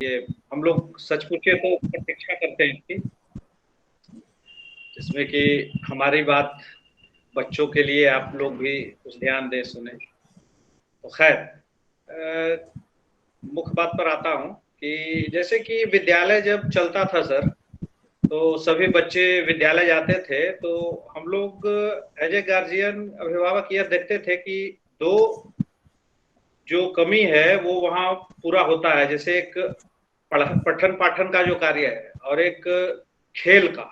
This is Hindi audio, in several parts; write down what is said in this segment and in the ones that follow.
ये हम लोग सच पूछे तो प्रतीक्षा करते हैं इसकी, जिसमें कि हमारी बात बच्चों के लिए आप लोग भी कुछ ध्यान दें, सुने। तो खैर, मुख्य बात पर आता हूँ कि जैसे कि विद्यालय जब चलता था सर, तो सभी बच्चे विद्यालय जाते थे, तो हम लोग एज ए गार्जियन, अभिभावक यह देखते थे कि दो जो कमी है वो वहाँ पूरा होता है। जैसे एक पठन पाठन का जो कार्य है और एक खेल का।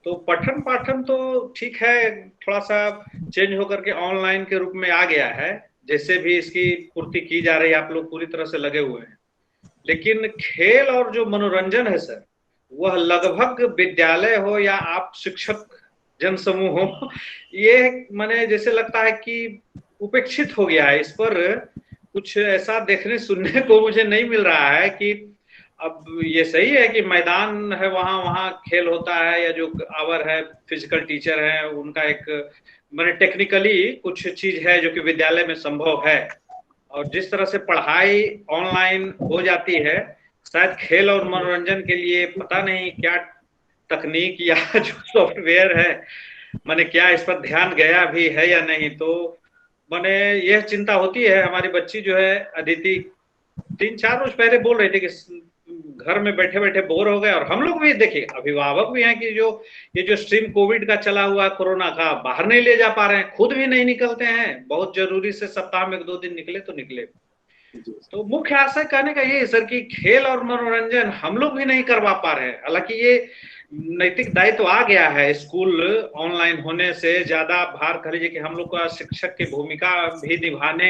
तो पठन पाठन तो ठीक है, थोड़ा सा चेंज होकर के ऑनलाइन के रूप में आ गया है, जैसे भी इसकी पूर्ति की जा रही है, आप लोग पूरी तरह से लगे हुए हैं। लेकिन खेल और जो मनोरंजन है सर, वह लगभग विद्यालय हो या आप शिक्षक जन समूह हो, ये माने जैसे लगता है कि उपेक्षित हो गया है। इस पर कुछ ऐसा देखने सुनने को मुझे नहीं मिल रहा है कि अब ये सही है कि मैदान है, वहाँ वहाँ खेल होता है, या जो आवर है, फिजिकल टीचर है, उनका एक माने टेक्निकली कुछ चीज है जो कि विद्यालय में संभव है। और जिस तरह से पढ़ाई ऑनलाइन हो जाती है, शायद खेल और मनोरंजन के लिए पता नहीं क्या तकनीक या जो सॉफ्टवेयर है, माने क्या इस पर ध्यान गया भी है या नहीं। तो माने यह चिंता होती है। हमारी बच्ची जो है अदिति, 3-4 रोज पहले बोल रही थी कि घर में बैठे बैठे बोर हो गए। और हम लोग भी देखिए, अभिभावक भी हैं कि जो ये जो स्ट्रीम कोविड का चला हुआ, कोरोना का, बाहर नहीं ले जा पा रहे हैं, खुद भी नहीं निकलते हैं। बहुत जरूरी से सप्ताह में 1-2 दिन निकले तो निकले। तो मुख्य आशय कहने का ये है सर कि खेल और मनोरंजन हम लोग भी नहीं करवा पा रहे हैं। हालांकि ये नैतिक दायित्व आ गया है, स्कूल ऑनलाइन होने से ज्यादा भार कह लीजिए कि हम लोग का शिक्षक की भूमिका भी निभाने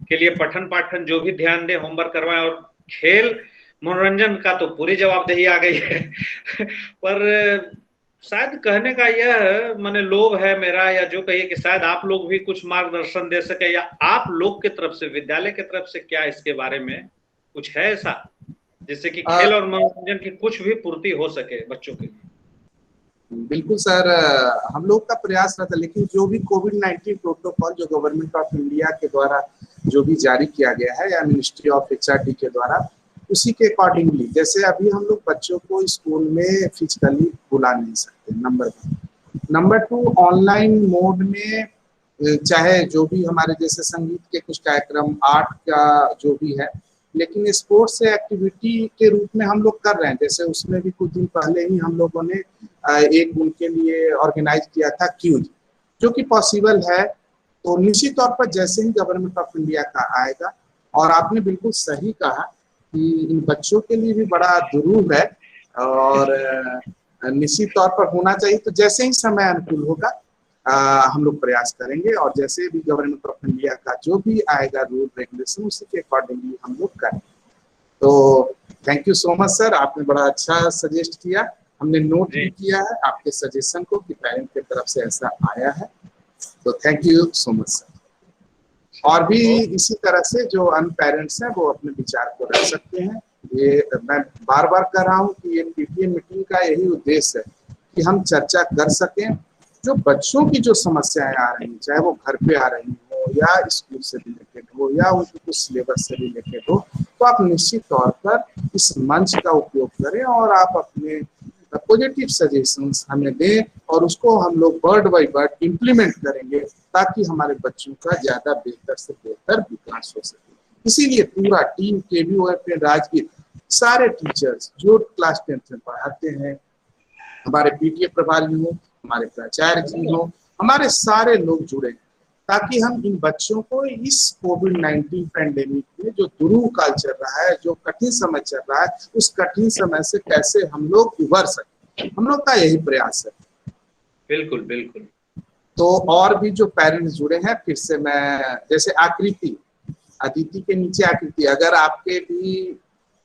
के लिए पठन पाठन जो भी ध्यान दे, होमवर्क करवाएं। और खेल मनोरंजन का तो पूरी जवाबदेही आ गई है। पर शायद कहने का यह माने लोभ है मेरा, या जो कहिए कि शायद आप लोग भी कुछ मार्गदर्शन दे सके, या आप लोग की तरफ से, विद्यालय की तरफ से क्या इसके बारे में कुछ है ऐसा, जिससे कि खेल और मनोरंजन की कुछ भी पूर्ति हो सके बच्चों के लिए। बिल्कुल सर, हम लोग का प्रयास रहता है, लेकिन जो भी कोविड-19 प्रोटोकॉल जो गवर्नमेंट ऑफ इंडिया के द्वारा जो भी जारी किया गया है, या मिनिस्ट्री ऑफ एचआरडी के द्वारा, उसी के अकॉर्डिंगली, जैसे अभी हम लोग बच्चों को स्कूल में फिजिकली बुला नहीं सकते, नंबर 1। नंबर 2, ऑनलाइन मोड में चाहे जो भी हमारे जैसे संगीत के कुछ कार्यक्रम, आर्ट का जो भी है, लेकिन स्पोर्ट्स एक्टिविटी के रूप में हम लोग कर रहे हैं। जैसे उसमें भी कुछ दिन पहले ही हम लोगों ने एक उनके लिए ऑर्गेनाइज किया था क्यूज, जो कि पॉसिबल है। तो निश्चित तौर पर जैसे ही गवर्नमेंट ऑफ इंडिया का आएगा, और आपने बिल्कुल सही कहा कि इन बच्चों के लिए भी बड़ा दुरूह है, और निश्चित तौर पर होना चाहिए। तो जैसे ही समय अनुकूल होगा, हम लोग प्रयास करेंगे, और जैसे भी गवर्नमेंट ऑफ इंडिया का जो भी आएगा रूल रेगुलेशन, उसी के अकॉर्डिंगली हम लोग करेंगे। तो thank you so much sir, आपने बड़ा अच्छा सजेस्ट किया। हमने नोट भी किया है आपके सजेशन को कि पेरेंट की तरफ से ऐसा आया है। तो thank you so much sir. और भी इसी तरह से जो अन पेरेंट्स हैं वो अपने विचार को रख सकते हैं। ये मैं बार बार कह रहा हूँ कि ये पीटीए मीटिंग का यही उद्देश्य है कि हम चर्चा कर सकें। जो बच्चों की जो समस्याएं आ रही हैं, चाहे वो घर पे आ रही हो, या स्कूल से रिलेटेड हो, या उनके कुछ सिलेबस से रिलेटेड हो, तो आप निश्चित तौर पर इस मंच का उपयोग करें, और आप अपने पॉजिटिव सजेशंस हमें दें, और उसको हम लोग वर्ड बाय वर्ड इम्प्लीमेंट करेंगे, ताकि हमारे बच्चों का ज्यादा बेहतर से बेहतर विकास हो सके। इसीलिए पूरा टीम, KVOFN राजगीर, सारे टीचर्स जो क्लास 10th में पढ़ाते हैं, हमारे पीटीए प्रभारी हो, हमारे प्राचार्य जी हो, हमारे सारे लोग जुड़े, ताकि हम इन बच्चों को इस कोविड-19 पैंडेमिक में जो दुरूह काल चल रहा है, जो कठिन समय चल रहा है, उस कठिन समय से कैसे हम लोग उबर सकते, हम लोग का यही प्रयास है। बिल्कुल बिल्कुल। तो और भी जो पेरेंट्स जुड़े हैं, फिर से मैं, जैसे आकृति, अदिति के नीचे आकृति, अगर आपके भी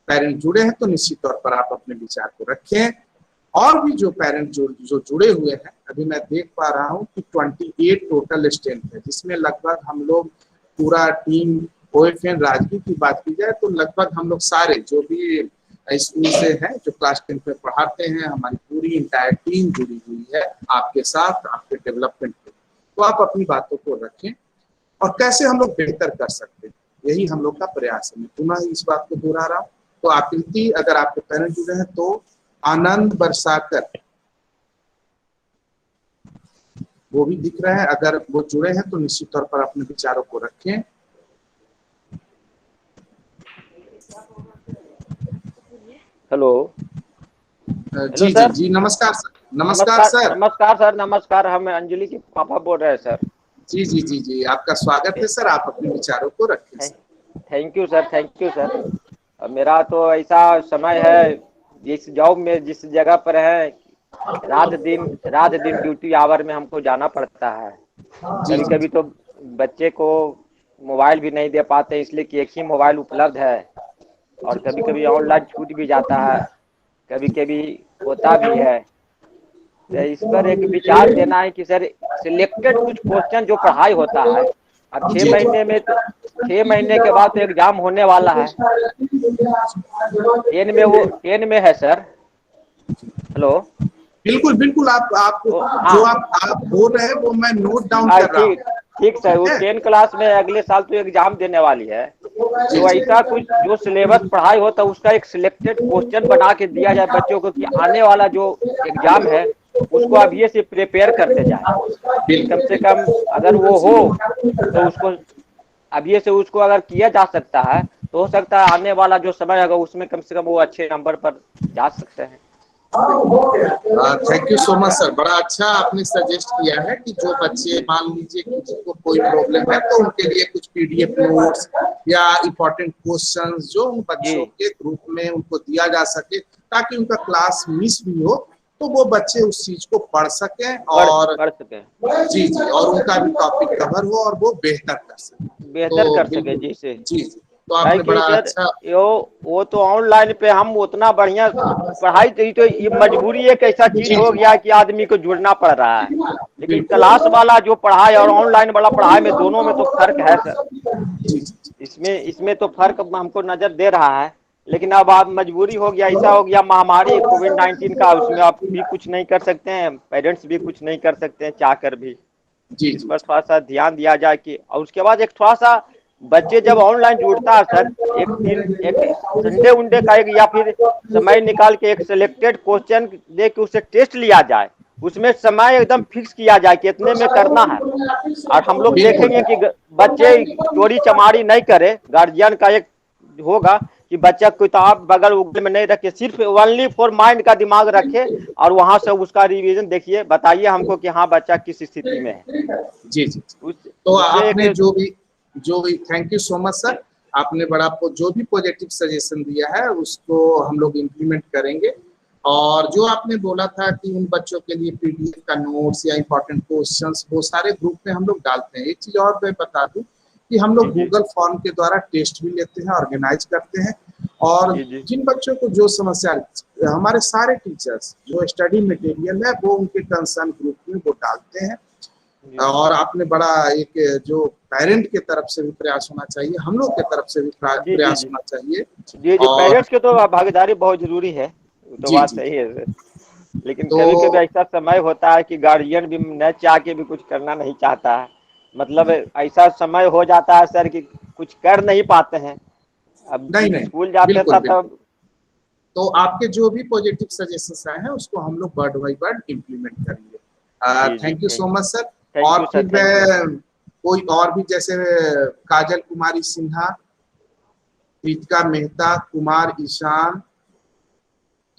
पेरेंट जुड़े हैं तो निश्चित तौर पर आप अपने विचार को रखें। और भी जो पेरेंट जो जुड़े हुए हैं, अभी मैं देख पा रहा हूँ कि 28 टोटल स्ट्रेंथ है, जिसमें लगभग हम लोग पूरा टीम OFN राजगीर की बात की जाए तो लगभग हम लोग सारे जो भी स्कूल से हैं, जो क्लास 10 में पढ़ाते हैं, हमारी पूरी इंटायर टीम जुड़ी हुई है आपके साथ, आपके डेवलपमेंट पे। तो आप अपनी बातों को रखें, और कैसे हम लोग बेहतर कर सकते हैं, यही हम लोग का प्रयास है। मैं पुनः इस बात को दोहरा रहा हूँ तो आकृति, अगर आपके पेरेंट जुड़े हैं तो आनंद बरसाकर, वो भी दिख रहे हैं। अगर वो जुड़े हैं तो निश्चित तौर पर अपने विचारों को रखें। हेलो। हेलो जी जी सर। जी, नमस्कार सर। नमस्कार नमस्कार सर। नमस्कार सर, नमस्कार। हम अंजलि के पापा बोल रहे हैं सर। जी जी जी जी, आपका स्वागत है सर, आप अपने विचारों को रखें sir. Thank you sir, thank you sir. मेरा तो ऐसा समय है, जिस जॉब में जिस जगह पर है, रात दिन ड्यूटी आवर में हमको जाना पड़ता है। जी कभी जी कभी तो बच्चे को मोबाइल भी नहीं दे पाते, इसलिए कि एक ही मोबाइल उपलब्ध है। और कभी कभी ऑनलाइन छूट भी जाता है, कभी कभी होता भी है। तो इस पर एक विचार देना है कि सर, सिलेक्टेड कुछ क्वेश्चन जो पढ़ाई होता है, अब जी जी। 6 महीने के बाद तो एग्जाम होने वाला है। 10 में है सर। हेलो। बिल्कुल बिल्कुल, आप जो हाँ। आप बोल रहे हैं वो मैं नोट डाउन कर रहा ठीक हूँ। ठीक सर, ठीक वो है। 10 क्लास में अगले साल तो एग्जाम देने वाली है। जी तो जी ऐसा कुछ जो सिलेबस पढ़ाई होता है उसका एक सिलेक्टेड क्वेश्चन बना के दिया जाए बच्चों को, कि आने वाला जो एग्जाम है उसको अभी से प्रिपेयर करते जाए। कि कम से कम अगर वो हो तो उसको अभी से उसको अगर किया जा सकता है, तो हो सकता है आने वाला जो समय होगा उसमें कम से कम वो अच्छे नंबर पर जा सकते हैं। Thank you so much sir, बड़ा अच्छा आपने सजेस्ट किया है कि जो बच्चे मान लीजिए किसी को कोई प्रॉब्लम है तो उनके लिए कुछ पीडीएफ नोट्स या इम्पोर्टेंट क्वेश्चंस जो उन जी बच्चों के ग्रुप में उनको दिया जा सके, ताकि उनका क्लास मिस भी हो तो वो बच्चे उस चीज को पढ़ सकें और पढ़ सके, जी जी, और उनका भी टॉपिक कवर हो और वो बेहतर कर सके। बेहतर तो कर सके बिल्कुल। जी से। जी जी, तो है आपने कि बड़ा सर, अच्छा। यो वो तो ऑनलाइन पे हम उतना बढ़िया पढ़ाई तो ये मजबूरी एक ऐसा चीज जी हो जी, गया कि आदमी को जुड़ना पड़ रहा है। लेकिन बिल्कुल। क्लास वाला जो पढ़ाई और ऑनलाइन वाला पढ़ाई में, दोनों में तो फर्क है सर। जी जी इसमें तो फर्क हमको नजर दे रहा है। लेकिन अब आप मजबूरी हो गया, ऐसा हो गया महामारी कोविड-19 का, उसमें आप भी कुछ नहीं कर सकते हैं, पेरेंट्स भी कुछ नहीं कर सकते हैं चाह कर भी। जी इस जी पर थोड़ा सा ध्यान दिया जाए कि, और उसके बाद एक थोड़ा सा बच्चे जब ऑनलाइन जुड़ता है सर, एक संडे उनडे का एक, या फिर समय निकाल के एक सिलेक्टेड क्वेश्चन दे के उसे टेस्ट लिया जाए। उसमें समय एकदम फिक्स किया जाए कि इतने में करना है। और हम लोग बिल्कुल देखेंगे कि बच्चे चोरी चमारी नहीं करे। गार्जियन का एक होगा कि बच्चा किताब बगल उगल में नहीं रखे, सिर्फ ओनली फॉर माइंड का दिमाग रखे, और वहां से उसका रिवीजन देखिए, बताइए हमको कि हाँ बच्चा किस स्थिति में है। जी जी। उस तो उससे आपने एक जो भी thank you so much sir, आपने बड़ा जो भी पॉजिटिव सजेशन दिया है उसको हम लोग इम्प्लीमेंट करेंगे। और जो आपने बोला था कि उन बच्चों के लिए पीडीएफ का नोट्स या इंपॉर्टेंट क्वेश्चंस वो सारे ग्रुप में हम लोग डालते हैं। एक चीज और मैं बता दूं कि हम जी लोग जी गूगल फॉर्म के द्वारा टेस्ट भी लेते हैं, ऑर्गेनाइज करते हैं। और जी जी जिन बच्चों को जो समस्या, हमारे सारे टीचर्स जो स्टडी मटेरियल है वो उनके कंसर्न ग्रुप में वो डालते हैं। जी और आपने बड़ा एक जो पेरेंट के तरफ से भी प्रयास होना चाहिए, हम लोग के तरफ से भी जी जी प्रयास जी होना चाहिए। जी जी, और पेरेंट्स की तो भागीदारी बहुत जरूरी है, वो तो जी बात जी, सही है सर। लेकिन तो कभी कभी ऐसा समय होता है कि गार्जियन भी न चाह के भी कुछ करना नहीं चाहता है। मतलब ऐसा समय हो जाता है सर कि कुछ कर नहीं पाते हैं। अब नहीं नहीं, स्कूल जाते बिल्कुल था बिल्कुल। तब। तो आपके जो भी पॉजिटिव सजेशंस आए हैं उसको हम लोग वर्ड बाई वर्ड इम्प्लीमेंट करेंगे। जी जी, thank you so much sir. Thank और यू सर, फिर थैंक यू। मैं कोई और भी, जैसे काजल कुमारी सिन्हा, प्रीतिका मेहता, कुमार ईशान,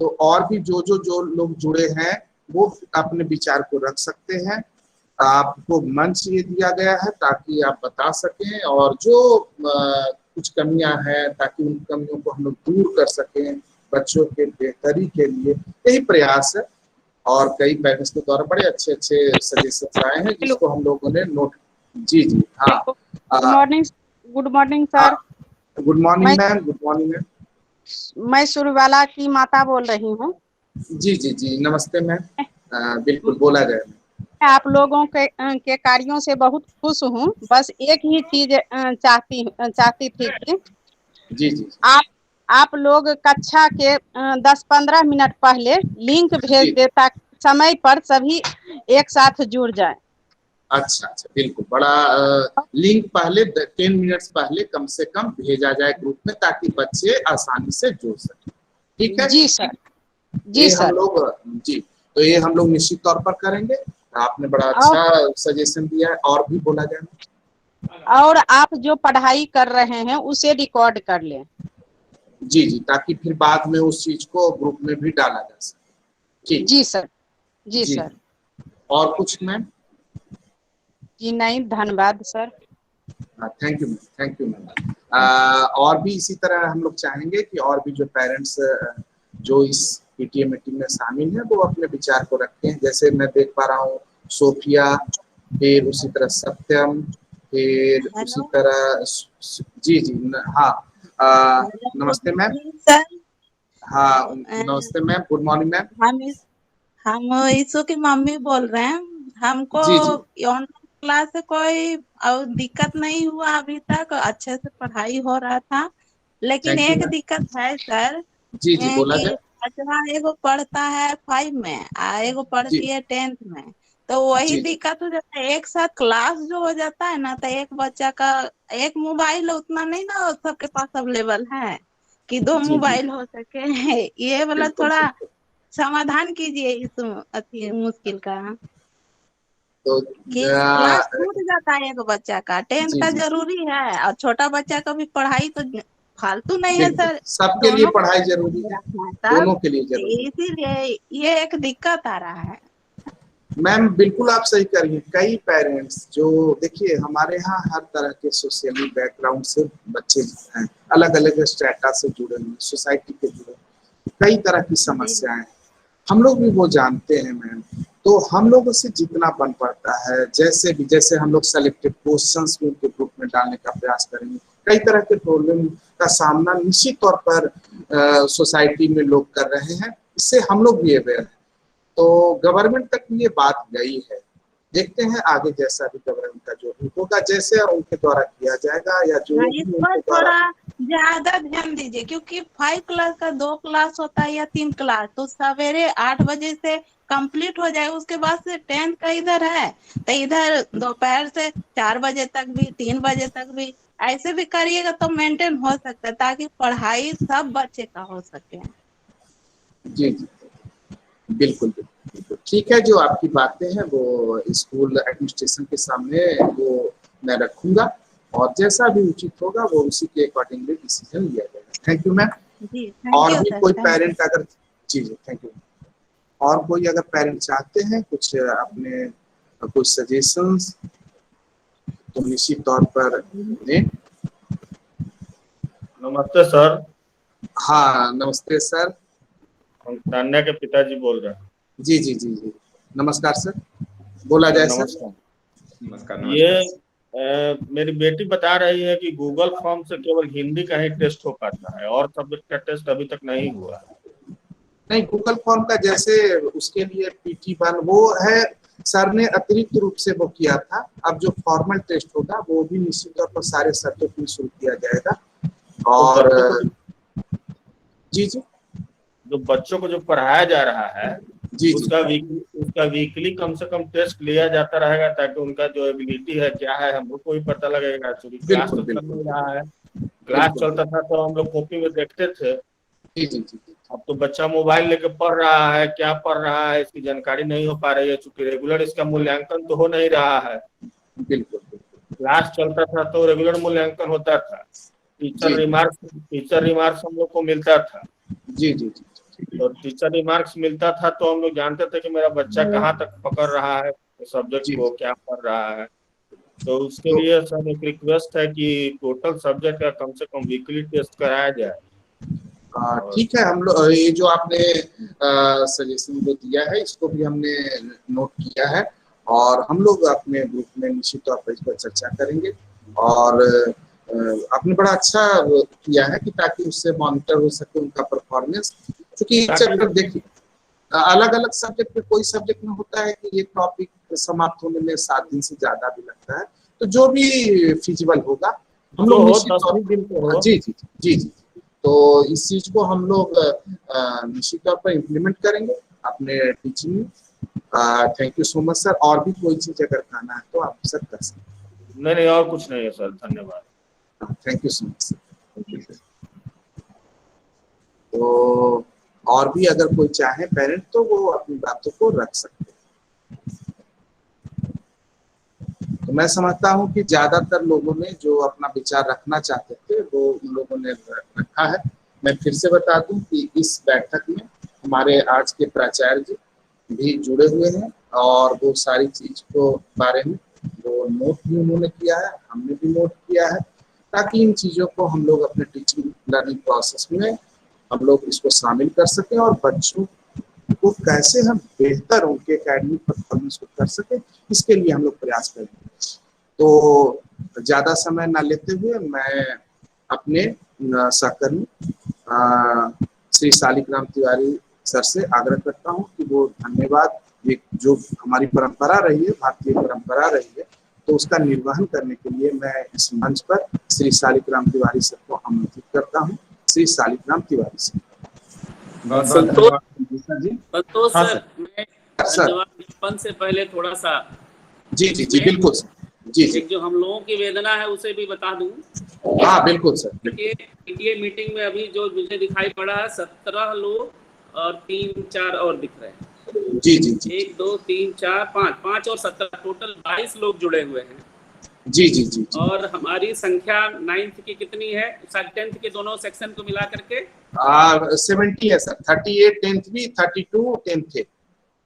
तो और भी जो लोग जुड़े हैं वो अपने विचार को रख सकते हैं। आपको मंच ये दिया गया है ताकि आप बता सकें, और जो कुछ कमियां हैं ताकि उन कमियों को हम लोग दूर कर सकें बच्चों के बेहतरी के लिए, यही प्रयास है। और कई पेरेंट्स के द्वारा बड़े अच्छे अच्छे सजेशंस आए हैं हेलो जिसको हम लोगों ने नोट। जी जी हाँ। Hello, good morning. Good morning हाँ, सर। गुड मॉर्निंग मैं मैम, गुड मॉर्निंग मैम। मैं सुरवाला की माता बोल रही हूँ। जी जी जी, नमस्ते मैम। बिल्कुल बोला जाए। मैं आप लोगों के कार्यों से बहुत खुश हूँ। बस एक ही चीज चाहती थी कि जी जी आप आप लोग कक्षा के 10-15 मिनट पहले लिंक भेज जी, दे, ताकि समय पर सभी एक साथ जुड़ जाए। अच्छा अच्छा, बिल्कुल। बड़ा लिंक पहले 10 मिनट्स पहले कम से कम भेजा जाए ग्रुप में, ताकि बच्चे आसानी से जुड़ सके। ठीक है जी सर। जी ये हम सर। लोग, जी, तो ये हम लोग निश्चित तौर पर करेंगे। आपने बड़ा और अच्छा सजेशन दिया है, और भी बोला जाए। और आप जो पढ़ाई कर रहे हैं उसे रिकॉर्ड कर लें। जी जी, ताकि फिर बाद में उस चीज को ग्रुप में भी डाला जा सके। ठीक। जी सर। जी जी। सर। और कुछ मैम? जी नहीं, धन्यवाद sir. Thank you ma'am, thank you ma'am. और भी इसी तरह हम लोग चाहेंगे कि और भी जो पेरेंट्स जो इस पीटीए मीटिंग में शामिल हैं वो अपने विचार को रखें। जैसे मैं देख पा रहा हूँ सोफिया, फिर उसी तरह सत्यम, फिर उसी हेलो। तरह जी जी हाँ, हेलो, गुड नमस्ते मैम। Morning sir. हाँ नमस्ते मैम, गुड मॉर्निंग मैम। हम हम ईशु की मम्मी बोल रहे हैं। हमको जी जी ऑनलाइन क्लास से कोई दिक्कत नहीं हुआ, अभी तक अच्छे से पढ़ाई हो रहा था। लेकिन थैंक यू एक मैम। दिक्कत है सर, जी जी बोला कि जाए। बचवा एगो पढ़ता है 5 में और एगो जी पढ़ती है 10th में। तो वही जी जी दिक्कत हो जाता है, एक साथ क्लास जो हो जाता है ना, तो एक बच्चा का एक मोबाइल उतना नहीं ना सबके पास अवेलेबल है कि 2 जी जी मोबाइल हो सके। ये वाला बिल्कुल थोड़ा बिल्कुल। समाधान कीजिए इस अति मुश्किल का, तो कि क्लास छूट जाता है एक बच्चा का। 10th जी का जी जरूरी है और छोटा बच्चा का भी पढ़ाई तो फालतू नहीं है बिल्कुल, सर, सबके लिए दोनों को पढ़ाई जरूरी है, रखना है दोनों तब। के लिए जरूरी है। इसीलिए ये एक दिक्कत आ रहा है। मैम बिल्कुल आप सही कह रही हैं। कई पेरेंट्स जो, देखिए हमारे यहाँ हर तरह के सोशली बैकग्राउंड से बच्चे हैं, अलग अलग स्ट्रेटा से जुड़े हुए, सोसाइटी के जुड़े, कई तरह की जी समस्याएं हम लोग भी वो जानते हैं मैम। तो हम लोगों से जितना बन पड़ता है, जैसे भी, जैसे हम लोग सेलेक्टेड क्वेश्चंस भी उनके ग्रुप में डालने का प्रयास करेंगे। कई तरह के प्रॉब्लम का सामना निश्चित तौर पर सोसाइटी में लोग कर रहे हैं, इससे हम लोग भी अवेयर हैं। तो गवर्नमेंट तक ये बात गई है। देखते हैं आगे जैसा भी गवर्नमेंट का जो भी होगा, जैसे उनके द्वारा किया जाएगा या जो हाँ, इस भी पर उनके द्वारा। थोड़ा ज्यादा ध्यान दीजिए, क्योंकि 5 क्लास का 2 क्लास होता है या 3 क्लास, तो सवेरे 8 बजे से कंप्लीट हो जाए। उसके बाद से 10th का इधर है, तो इधर दोपहर से 4 बजे तक भी, 3 बजे तक भी ऐसे भी करिएगा तो मेंटेन हो सकता है, ताकि पढ़ाई सब बच्चे का हो सके। जी जी बिल्कुल बिल्कुल बिल्कुल ठीक है। जो आपकी बातें हैं वो स्कूल एडमिनिस्ट्रेशन के सामने वो मैं रखूंगा, और जैसा भी उचित होगा वो उसी के अकॉर्डिंगली डिसीजन लिया जाएगा। Thank you ma'am. जी थैंक और यू भी सर, कोई थैंक यू। पेरेंट अगर, जी जी थैंक यू, और कोई अगर पेरेंट चाहते हैं कुछ अपने कुछ सजेशंस, तो निश्चित तौर पर दें। नमस्ते सर। हाँ नमस्ते सर। हम तान्या के पिताजी बोल रहे हैं। जी जी जी जी नमस्कार सर, बोला सर जाए सर। नमस्कार। नमस्कार ये नमस्कार। मेरी बेटी बता रही है कि गूगल फॉर्म से केवल हिंदी का ही टेस्ट हो पाता है और सब्जेक्ट का टेस्ट अभी तक नहीं हुआ है। नहीं, गूगल फॉर्म का जैसे उसके लिए PT1 वो है, सर ने अतिरिक्त रूप से वो किया था। अब जो फॉर्मल टेस्ट होगा वो भी निश्चित तौर पर सारे सब्जेक्ट में शुरू किया जाएगा। तो और बच्चों को जी जी बच्चों को जो पढ़ाया जा रहा है जी जी उसका वीकली कम से कम टेस्ट लिया जाता रहेगा, ताकि उनका जो एबिलिटी है क्या है हमको को भी पता लगेगा। एक्चुअली क्लास बिल्कुल तो चल बिल्कुल नहीं रहा है। क्लास बिल्कुल चलता था तो हम लोग कॉपी में देखते थे। जी जी जी अब तो बच्चा मोबाइल लेके पढ़ रहा है, क्या पढ़ रहा है इसकी जानकारी नहीं हो पा रही है, चूंकि रेगुलर इसका मूल्यांकन तो हो नहीं रहा है। बिल्कुल बिल्कुल क्लास चलता था तो रेगुलर मूल्यांकन होता था, जी टीचर रिमार्क्स हम लोग को मिलता था। जी जी जी तो टीचर रिमार्क्स मिलता था तो हम लोग जानते थे कि मेरा बच्चा कहाँ तक पकड़ रहा है सब्जेक्ट जी को, जी क्या पढ़ रहा है। तो उसके तो लिए सर एक रिक्वेस्ट है कि टोटल सब्जेक्ट का कम से कम वीकली टेस्ट कराया जाए। और ठीक है, हम लोग ये जो आपने सजेशन जो दिया है इसको भी हमने नोट किया है, और हम लोग अपने ग्रुप में निश्चित तौर पर इस पर चर्चा करेंगे। और आपने बड़ा अच्छा किया है कि ताकि उससे मॉनिटर हो सके उनका परफॉर्मेंस, क्योंकि ताकि चैप्टर देखिए अलग अलग सब्जेक्ट में, कोई सब्जेक्ट में होता है कि एक टॉपिक समाप्त होने में 7 दिन से ज्यादा भी लगता है। तो जो भी फिजिबल होगा हम जो लोग हो निश्चित तौर 10 दिन को पर, हो। जी जी जी जी, तो इस चीज को हम लोग निश्चित तौर पर इम्प्लीमेंट करेंगे अपने टीचिंग में। Thank you so much sir. और भी कोई चीज अगर कहना है तो आप सर कर सकते नहीं नहीं, और कुछ नहीं है सर, धन्यवाद। हैं। Thank you so much sir. तो और भी अगर कोई चाहे पेरेंट तो वो अपनी बातों को रख सकते हैं। तो मैं समझता हूँ कि ज्यादातर लोगों ने जो अपना विचार रखना चाहते थे वो उन लोगों ने रखा है। मैं फिर से बता दूं कि इस बैठक में हमारे आज के प्राचार्य जी भी जुड़े हुए हैं और वो सारी चीज को बारे में वो नोट भी उन्होंने किया है, हमने भी नोट किया है, ताकि इन चीजों को हम लोग अपने टीचिंग लर्निंग प्रोसेस में हम लोग इसको शामिल कर सकें और बच्चों को कैसे हम बेहतर उनके एकेडमिक परफॉर्मेंस को कर सके, इसके लिए हम लोग प्रयास करेंगे। तो ज्यादा समय ना लेते हुए मैं अपने सहकर्मी श्री शालिग्राम तिवारी सर से आग्रह करता हूं कि वो धन्यवाद, ये जो हमारी परंपरा रही है, भारतीय परंपरा रही है, तो उसका निर्वहन करने के लिए मैं इस मंच पर श्री शालिग्राम तिवारी सर को आमंत्रित करता हूं। श्री शालिग्राम तिवारी सर। संतोष सर, मैं जवाब ज्ञापन से पहले थोड़ा सा जी जी जी बिल्कुल सर। जी जी, एक जो हम लोगों की वेदना है उसे भी बता दूं। हाँ बिल्कुल सर। पीटीए मीटिंग में अभी जो मुझे दिखाई पड़ा है 17 लोग और 3-4 और दिख रहे हैं। जी जी जी, 1 2 3 4 5 और 17, टोटल 22 लोग जुड़े हुए हैं। जी जी जी, जी। और हमारी संख्या 9th की कितनी है, 10th के दोनों सेक्शन को मिला करके 70 है सर। 38 10th भी, 32 10th है।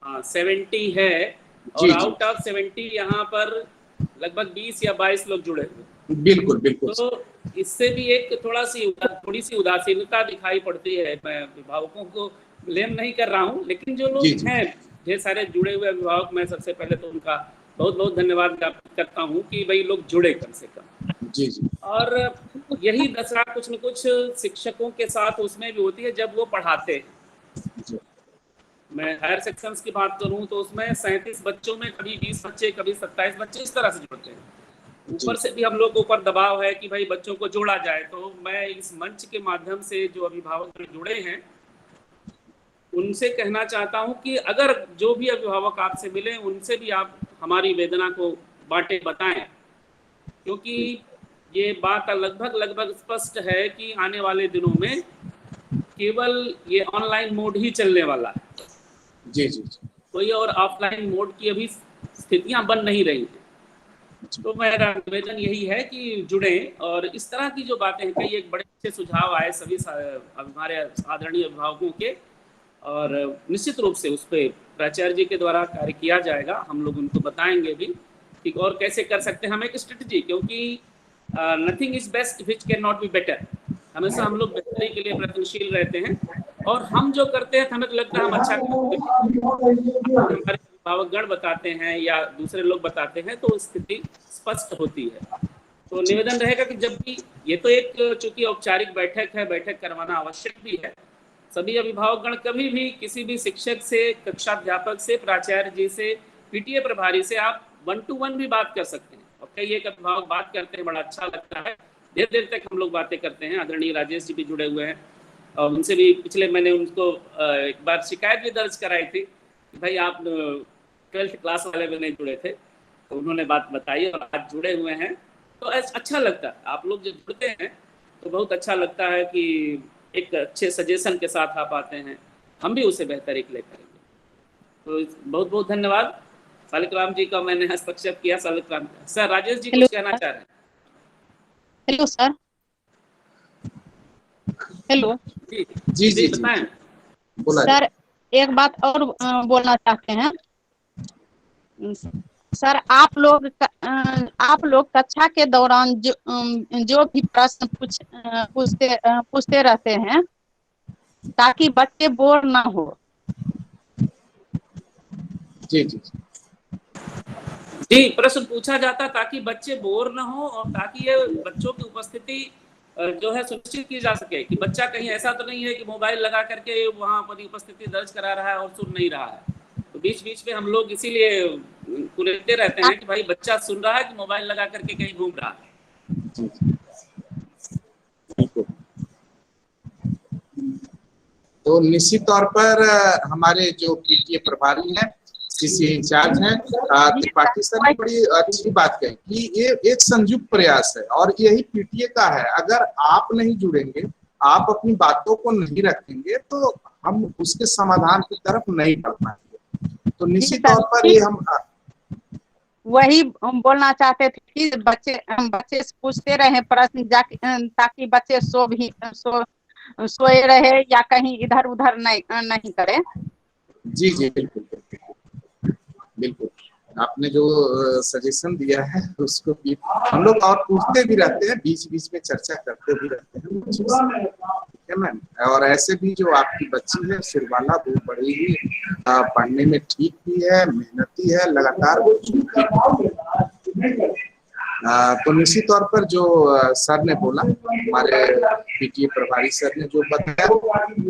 हाँ 70 है। और आउट ऑफ 70 यहाँ पर लगभग 20 या 22 लोग जुड़े हुए। बिल्कुल बिल्कुल। तो इससे भी एक थोड़ी सी उदासीनता दिखाई पड़ती है। मैं अभिभावकों को ब्लेम नहीं कर रहा हूँ, लेकिन जो लोग हैं ढेर सारे जुड़े हुए अभिभावक, मैं सबसे पहले तो उनका बहुत बहुत धन्यवाद ज्ञापित करता हूँ कि भाई लोग जुड़े कम से कम। जी जी। और यही दशा कुछ न कुछ शिक्षकों के साथ उसमें भी होती है जब वो पढ़ाते हैं। मैं हायर सेक्शंस की बात करूं तो उसमें 37 बच्चों में कभी 20 बच्चे, कभी 27 बच्चे इस तरह से जुड़ते हैं। ऊपर से भी हम लोग के ऊपर दबाव है कि भाई बच्चों को जोड़ा जाए। तो मैं इस मंच के माध्यम से जो अभिभावक जुड़े हैं उनसे कहना चाहता हूं कि अगर जो भी अभिभावक आपसे मिले उनसे भी आप हमारी वेदना को बांटे, बताएं, क्योंकि ये बात लगभग स्पष्ट है कि आने वाले दिनों में केवल ये ऑनलाइन मोड ही चलने वाला है। जी जी, कोई और ऑफलाइन मोड की अभी स्थितियां बन नहीं रही हैं। तो मेरा निवेदन यही है कि जुड़ें। और इस तरह की जो बातें हैं, कई एक बड़े अच्छे सुझाव आए सभी हमारे आदरणीय अभिभावकों के, और निश्चित रूप से उस पर प्राचार्य जी के द्वारा कार्य किया जाएगा। हम लोग उनको बताएंगे भी ठीक, और कैसे कर सकते हैं हम एक स्ट्रेटजी, क्योंकि nothing is best which can not be better. हमेशा हम लोग बेहतरी के लिए प्रयत्नशील रहते हैं, और हम जो करते हैं हमें तो लगता है हम अच्छा करते हैं। हमारे अभिभावकगण बताते हैं या दूसरे लोग बताते हैं तो स्थिति स्पष्ट होती है। तो निवेदन रहेगा कि जब भी ये तो एक चूंकि औपचारिक बैठक है, बैठक करवाना आवश्यक भी है। सभी अभिभावकगण कभी भी किसी भी शिक्षक से, कक्षाध्यापक से, प्राचार्य जी से, पीटीए प्रभारी से आप 1 to 1 भी बात कर सकते हैं। और कई एक अभिभावक बात करते हैं, बड़ा अच्छा लगता है, देर देर तक हम लोग बातें करते हैं। आदरणीय राजेश जी भी जुड़े हुए हैं, और उनसे भी पिछले मैंने उनको एक बार शिकायत भी दर्ज कराई थी कि भाई आप 12th क्लास वाले में नहीं जुड़े थे, तो उन्होंने बात बताई और आज जुड़े हुए हैं। तो अच्छा लगता है, आप लोग जब जुड़ते हैं तो बहुत अच्छा लगता है कि एक अच्छे सजेशन के साथ आप आते हैं, हम भी उसे बेहतर एक ले करेंगे। तो बहुत बहुत धन्यवाद। शालिग्राम जी का मैंने हस्तक्षेप किया। शालिग्राम सर, राजेश जी कुछ कहना चाह रहे हैं? Hello sir. हेलो जी जी जी, बताएं सर। एक बात और बोलना चाहते हैं सर। आप लोग कक्षा के दौरान जो भी प्रश्न पूछते रहते हैं ताकि बच्चे बोर ना हो। जी जी जी, प्रश्न पूछा जाता ताकि बच्चे बोर न हो, और ताकि ये बच्चों की उपस्थिति जो है सुनिश्चित की जा सके कि बच्चा कहीं ऐसा तो नहीं है कि मोबाइल लगा करके वहाँ पर उपस्थिति दर्ज करा रहा है और सुन नहीं रहा है। तो बीच बीच में हम लोग इसीलिए कुरेदते रहते हैं कि भाई बच्चा सुन रहा है कि मोबाइल लगा करके कहीं घूम रहा है। तो निश्चित तौर पर हमारे जो पीटीए प्रभारी हैं सीसी इंचार्ज हैं त्रिपाठी सर ने बड़ी अच्छी बात कही कि ये एक संयुक्त प्रयास है और यही पीटीए का है। अगर आप नहीं जुड़ेंगे, आप अपनी बातों को नहीं रखेंगे तो हम उसके समाधान की तरफ नहीं बढ़ पाएंगे। तो निश्चित तौर पर ये हम वही हम बोलना चाहते थे कि बच्चे पूछते रहे प्रश्न ताकि बच्चे सोए रहे या कहीं इधर उधर नहीं करे। जी जी बिल्कुल बिल्कुल बिल्कुल, आपने जो सजेशन दिया है उसको भी हम लोग और पूछते भी रहते हैं, बीच बीच में चर्चा करते भी रहते हैं, ठीक है मैम। और ऐसे भी जो आपकी बच्ची है सुरबाला, वो बड़ी ही पढ़ने में ठीक भी है, मेहनती है, लगातार वो तो निश्चित तौर पर जो सर ने बोला, हमारे पीटीए प्रभारी सर ने जो बताया,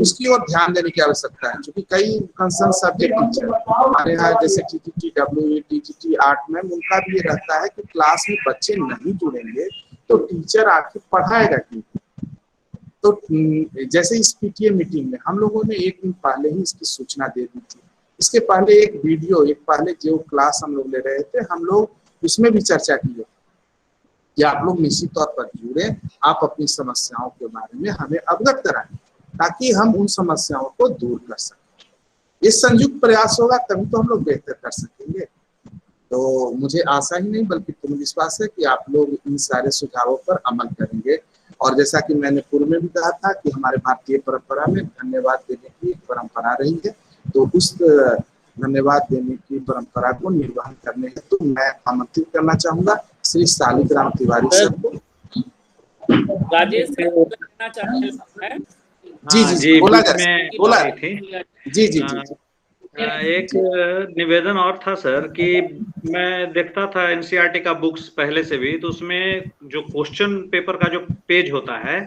उसकी ओर ध्यान देने की आवश्यकता है। क्योंकि कई कंसर्न सब्जेक्ट टीचर हमारे यहाँ जैसे टीटीटी, डब्ल्यूई, टीटीटी, आर्ट में उनका भी ये रहता है कि क्लास में बच्चे नहीं जुड़ेंगे तो टीचर आके पढ़ाएगा क्यों। तो जैसे इस पीटीए मीटिंग में हम लोगों ने एक दिन पहले ही इसकी सूचना दे दी थी। इसके पहले एक वीडियो, पहले जो क्लास हम लोग ले रहे थे, हम लोग उसमें भी चर्चा की कि आप लोग निश्चित तौर पर जुड़े, आप अपनी समस्याओं के बारे में हमें अवगत कराएं ताकि हम उन समस्याओं को दूर कर सकें। ये संयुक्त प्रयास होगा तभी तो हम लोग बेहतर कर सकेंगे। तो मुझे आशा ही नहीं बल्कि पूर्ण विश्वास है कि आप लोग इन सारे सुझावों पर अमल करेंगे। और जैसा कि मैंने पूर्व में भी कहा था कि हमारे भारतीय परंपरा में धन्यवाद देने की परंपरा रही है, तो उस धन्यवाद देने की परंपरा को निर्वहन करने हेतु मैं आमंत्रित करना चाहूंगा श्री शालिग्राम तिवारी सर को। राजेश करना चाहते हैं? जी जी जी बोला थी जी जी जी। एक निवेदन और था सर कि मैं देखता था एनसीईआरटी का बुक्स पहले से भी, तो उसमें जो क्वेश्चन पेपर का जो पेज होता है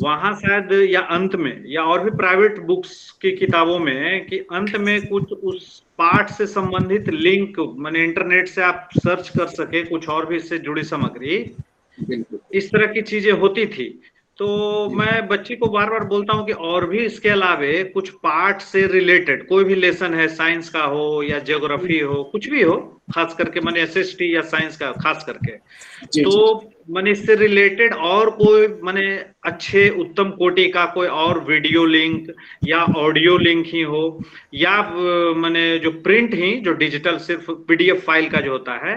वहां शायद या अंत में या और भी प्राइवेट बुक्स की किताबों में कि अंत में कुछ उस पाठ से संबंधित लिंक माने इंटरनेट से आप सर्च कर सके कुछ और भी इससे जुड़ी सामग्री, इस तरह की चीजें होती थी। तो मैं बच्ची को बार बार बोलता हूँ कि और भी इसके अलावे कुछ पाठ से रिलेटेड कोई भी लेसन है, साइंस का हो या ज्योग्राफी हो, कुछ भी हो, खास करके मैंने एसएसटी या साइंस का खास करके, तो मैंने इससे रिलेटेड और कोई मैंने अच्छे उत्तम कोटि का कोई और वीडियो लिंक या ऑडियो लिंक ही हो या मैंने जो प्रिंट ही जो डिजिटल सिर्फ पीडीएफ फाइल का जो होता है,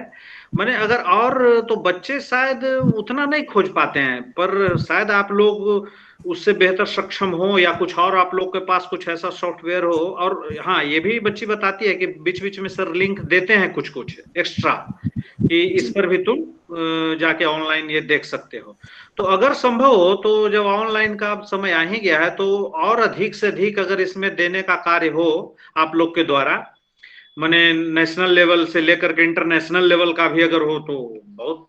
मैंने अगर और तो बच्चे शायद उतना नहीं खोज पाते हैं, पर शायद आप लोग उससे बेहतर सक्षम हो या कुछ और आप लोग के पास कुछ ऐसा सॉफ्टवेयर हो। और हाँ, ये भी बच्ची बताती है कि बीच बीच में सर लिंक देते हैं कुछ कुछ एक्स्ट्रा कि इस पर भी तुम जाके ऑनलाइन ये देख सकते हो। तो अगर संभव हो तो जब ऑनलाइन का समय आ ही गया है तो और अधिक से अधिक अगर इसमें देने का कार्य हो आप लोग के द्वारा, माने नेशनल लेवल से लेकर के इंटरनेशनल लेवल का भी अगर हो तो बहुत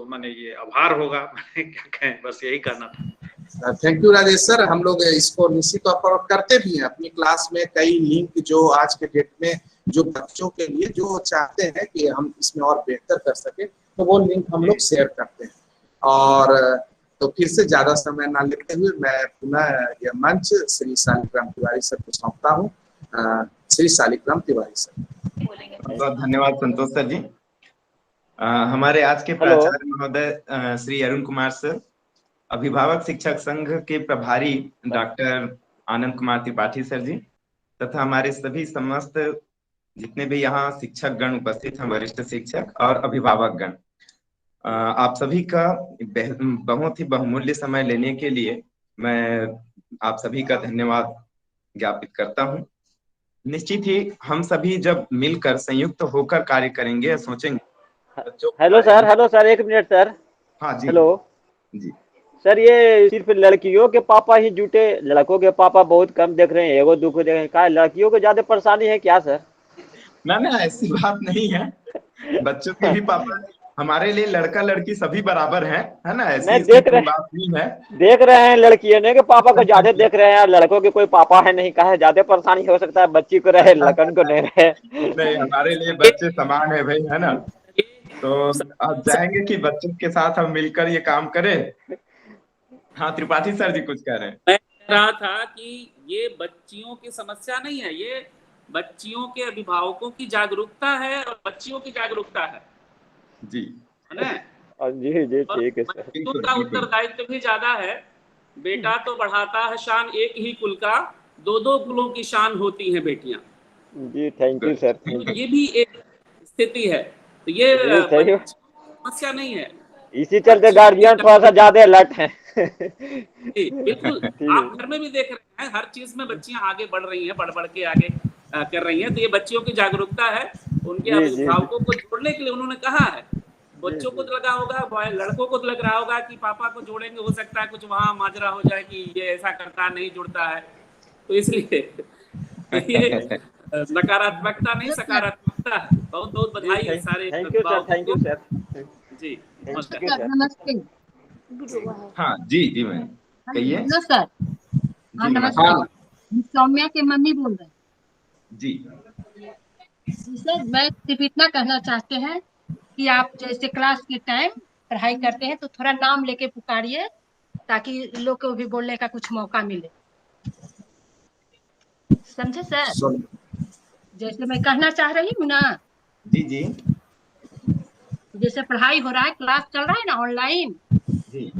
माने ये आभार होगा। क्या कहें, बस यही कहना था। Thank you Rajesh sir. हम लोग इसको निश्चित तौर पर करते भी हैं अपनी क्लास में। कई लिंक जो आज के डेट में जो बच्चों के लिए जो चाहते हैं कि हम इसमें और बेहतर कर सके, तो वो लिंक हम लोग शेयर करते हैं। और तो फिर से ज्यादा समय ना लेते हुए मैं पुनः यह मंच श्री शालिग्राम तिवारी सर को सौंपता हूँ। श्री शालिग्राम तिवारी सर। बहुत धन्यवाद संतोष सर जी। हमारे आज के प्राचार्य महोदय श्री अरुण कुमार सर, अभिभावक शिक्षक संघ के प्रभारी डॉक्टर आनंद कुमार त्रिपाठी सर जी, तथा हमारे सभी समस्त जितने भी यहाँ शिक्षक गण उपस्थित हैं, वरिष्ठ शिक्षक और अभिभावक गण, आप सभी का बहुत ही बहुमूल्य समय लेने के लिए मैं आप सभी का धन्यवाद ज्ञापित करता हूँ। निश्चित ही हम सभी जब मिलकर संयुक्त होकर कार्य करेंगे, सोचेंगे। हेलो सर, एक मिनट सर। हाँ जी। हेलो जी सर, ये सिर्फ लड़कियों के पापा ही जुटे, लड़कों के पापा बहुत कम देख रहे हैं, एगो दुख देख रहे हैं, क्या लड़कियों को ज्यादा परेशानी है क्या सर? ना ऐसी बात नहीं है, बच्चों के भी पापा, हमारे लिए लड़का लड़की सभी बराबर हैं, है ना, ऐसी बात नहीं है। देख रहे हैं लड़कियों ने के पापा को ज्यादा देख रहे हैं, लड़कों के कोई पापा है नहीं, कहा ज्यादा परेशानी हो सकता है, बच्ची को रहे लड़कन को नहीं रहे। नहीं, हमारे लिए बच्चे समान है भाई, है ना। तो आप चाहेंगे कि बच्चों के साथ हम मिलकर ये काम करें। हाँ त्रिपाठी सर जी कुछ कह रहे हैं। मैं कह रहा था कि ये बच्चियों की समस्या नहीं है, ये बच्चियों के अभिभावकों की जागरूकता है और बच्चियों की जागरूकता है जी ना। जी जी और ठीक है सर। बच्चों का उत्तरदायित्व भी ज्यादा है। बेटा तो बढ़ाता है शान एक ही कुल का, दो दो कुलों की शान होती हैं बेटियां। जी थैंक यू सर। तो ये भी एक स्थिति है। तो ये जी सही, समस्या नहीं है। इसी चलते गार्जियन थोड़ा सा ज्यादा अलर्ट है। बिल्कुल, आप घर में भी देख रहे हैं, हर चीज में बच्चियां आगे बढ़ रही हैं, बढ़ बढ़ के आगे कर रही हैं। तो ये बच्चियों की जागरूकता है। उनके जी, जी, अभिभावकों को जोड़ने के लिए उन्होंने कहा है। बच्चों को तो लगा होगा, लड़कों को तो लग रहा होगा कि पापा को जोड़ेंगे, हो सकता है कुछ वहां माजरा हो जाए कि ये ऐसा करता नहीं जुड़ता है। तो इसलिए ये नकारात्मकता नहीं सकारात्मकता है। बहुत बहुत बधाई है सारे thank you sir, thank you sir. जी नमस्ते। हाँ जी जी मैम कहिए। Hello sir. हाँ जी नमस्ते। नमस्ते। हम सौम्या के मम्मी बोल रहे हैं। जी जी सर, मैं सिर्फ इतना कहना चाहते हैं कि आप जैसे क्लास के टाइम पढ़ाई करते हैं तो थोड़ा नाम लेके पुकारिए, ताकि लोग को भी बोलने का कुछ मौका मिले। समझे सर? जैसे मैं कहना चाह रही हूँ ना, जी जी जैसे पढ़ाई हो रहा है, क्लास चल रहा है ना ऑनलाइन, जी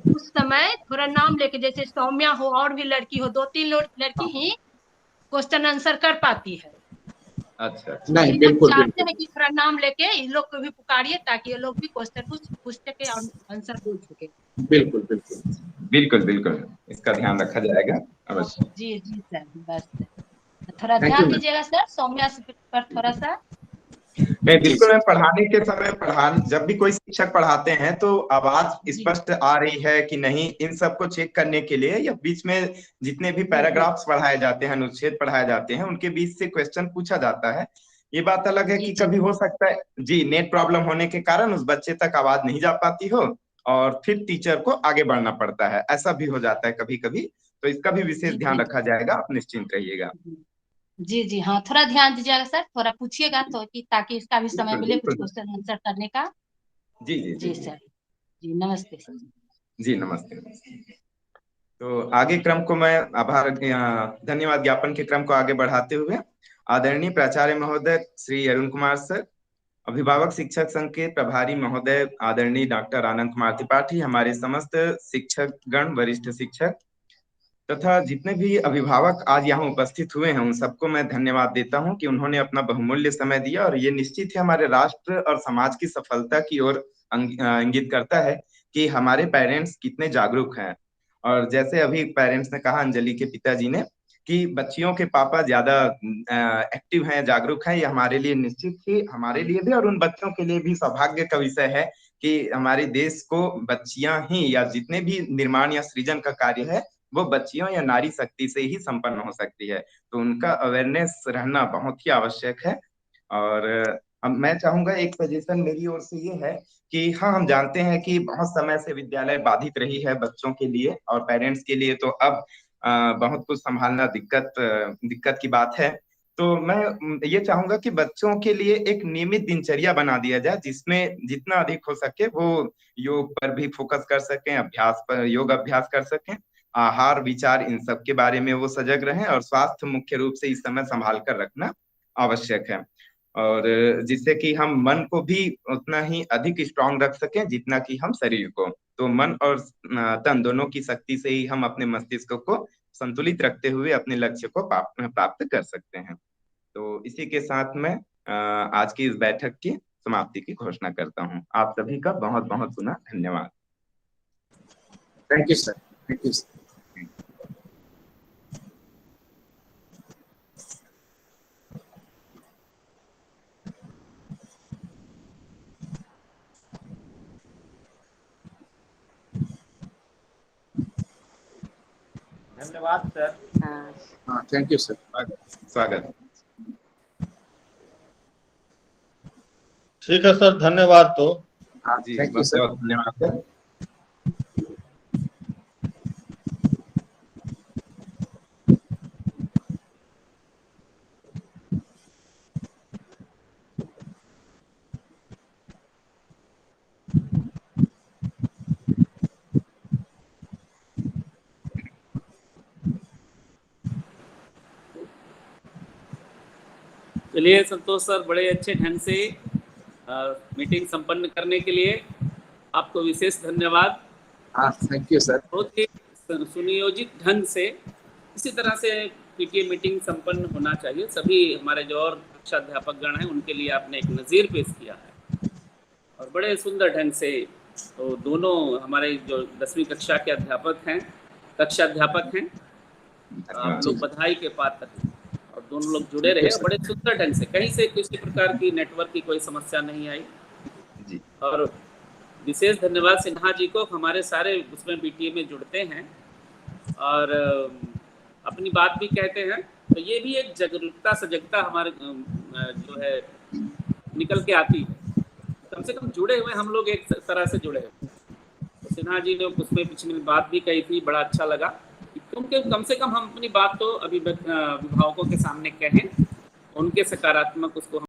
उस समय थोड़ा नाम लेके, जैसे सौम्या हो और भी लड़की हो, 2-3 लड़की ही क्वेश्चन आंसर कर पाती है। अच्छा नहीं बिल्कुल चाहते बिल्कुल हैं कि थोड़ा नाम लेके इन लोग को भी पुकारिए, ताकि ये लोग भी क्वेश्चन पूछ सके और आंसर बोल सके। बिल्कुल बिल्कुल बिल्कुल बिल्कुल इसका ध्यान रखा जाएगा अवश्य। जी जी सर, बस थोड़ा थैंक यू ध्यान मैम। दीजिएगा सर, सौम्या पर थोड़ा सा। नहीं बिल्कुल मैं पढ़ाने के समय जब भी कोई शिक्षक पढ़ाते हैं तो आवाज स्पष्ट आ रही है कि नहीं, इन सबको चेक करने के लिए, या बीच में जितने भी पैराग्राफ्स पढ़ाए जाते हैं, अनुच्छेद पढ़ाए जाते हैं, उनके बीच से क्वेश्चन पूछा जाता है। ये बात अलग है कि कभी हो सकता है जी नेट प्रॉब्लम होने के कारण उस बच्चे तक आवाज नहीं जा पाती हो और फिर टीचर को आगे बढ़ना पड़ता है, ऐसा भी हो जाता है कभी कभी। तो इसका भी विशेष ध्यान रखा जाएगा, आप निश्चिंत रहिएगा। जी जी हाँ, थोड़ा ध्यान दीजिएगा सर, थोड़ा पूछिएगा तो कि ताकि इसका भी समय बिल्कुल मिले कुछ बिल्कुल क्वेश्चन आंसर करने का। जी जी जी जी सर, जी नमस्ते सर। जी नमस्ते नमस्ते। तो आगे क्रम को मैं धन्यवाद ज्ञापन के क्रम को आगे बढ़ाते हुए आदरणीय प्राचार्य महोदय श्री अरुण कुमार सर, अभिभावक शिक्षक संघ के प्रभारी महोदय आदरणीय डॉक्टर आनंद कुमार त्रिपाठी, हमारे समस्त शिक्षक गण, वरिष्ठ शिक्षक तथा जितने भी अभिभावक आज यहाँ उपस्थित हुए हैं, उन सबको मैं धन्यवाद देता हूँ कि उन्होंने अपना बहुमूल्य समय दिया। और ये निश्चित है हमारे राष्ट्र और समाज की सफलता की ओर इंगित करता है कि हमारे पेरेंट्स कितने जागरूक हैं। और जैसे अभी पेरेंट्स ने कहा, अंजलि के पिताजी ने, कि बच्चियों के पापा ज्यादा एक्टिव हैं, जागरूक हैं, ये हमारे लिए निश्चित ही, हमारे लिए भी और उन बच्चों के लिए भी सौभाग्य का विषय है कि हमारे देश को बच्चियां ही, या जितने भी निर्माण या सृजन का कार्य है, वो बच्चियों या नारी शक्ति से ही संपन्न हो सकती है। तो उनका अवेयरनेस रहना बहुत ही आवश्यक है। और अब मैं चाहूंगा, एक सजेशन मेरी ओर से ये है कि हाँ, हम जानते हैं कि बहुत समय से विद्यालय बाधित रही है बच्चों के लिए, और पेरेंट्स के लिए तो अब बहुत कुछ संभालना दिक्कत की बात है। तो मैं ये चाहूंगा कि बच्चों के लिए एक नियमित दिनचर्या बना दिया जाए, जिसमें जितना अधिक हो सके वो योग पर भी फोकस कर सकें, अभ्यास पर योग अभ्यास कर सकें, आहार विचार इन सब के बारे में वो सजग रहें, और स्वास्थ्य मुख्य रूप से इस समय संभाल कर रखना आवश्यक है। और जिससे कि हम मन को भी उतना ही अधिक स्ट्रांग रख सकें जितना कि हम शरीर को। तो मन और तन दोनों की शक्ति से ही हम अपने मस्तिष्क को संतुलित रखते हुए अपने लक्ष्य को प्राप्त कर सकते हैं। तो इसी के साथ में आज की इस बैठक की समाप्ति की घोषणा करता हूँ। आप सभी का बहुत बहुत पुनः धन्यवाद। Thank you sir, thank you sir. धन्यवाद सर। हाँ थैंक यू सर। स्वागत। ठीक है सर, धन्यवाद। तो हाँ जी थैंक यू सर। धन्यवाद सर। चलिए संतोष सर, बड़े अच्छे ढंग से मीटिंग संपन्न करने के लिए आपको विशेष धन्यवाद। हाँ, थैंक यू सर। बहुत ही सुनियोजित ढंग से इसी तरह से पीटीए मीटिंग संपन्न होना चाहिए। सभी हमारे जो और कक्षा अध्यापक गण हैं उनके लिए आपने एक नज़ीर पेश किया है और बड़े सुंदर ढंग से। तो दोनों हमारे जो 10वीं कक्षा के अध्यापक हैं, कक्षा अध्यापक हैं, आप लोग बधाई के पात्र हैं और दोनों लोग जुड़े रहे बड़े सुंदर ढंग से। कहीं से किसी प्रकार की नेटवर्क की कोई समस्या नहीं आई जी। और विशेष धन्यवाद सिन्हा जी को, हमारे सारे उसमें पीटीए में जुड़ते हैं और अपनी बात भी कहते हैं। तो ये भी एक जागरूकता सजगता हमारे जो है निकल के आती है। कम से कम जुड़े हुए हम लोग एक तरह से जुड़े हुए। तो सिन्हा जी ने उसमें पिछली बात भी कही थी, बड़ा अच्छा लगा, क्योंकि कम से कम हम अपनी बात तो अभिभावकों के सामने कहें, उनके सकारात्मक उसको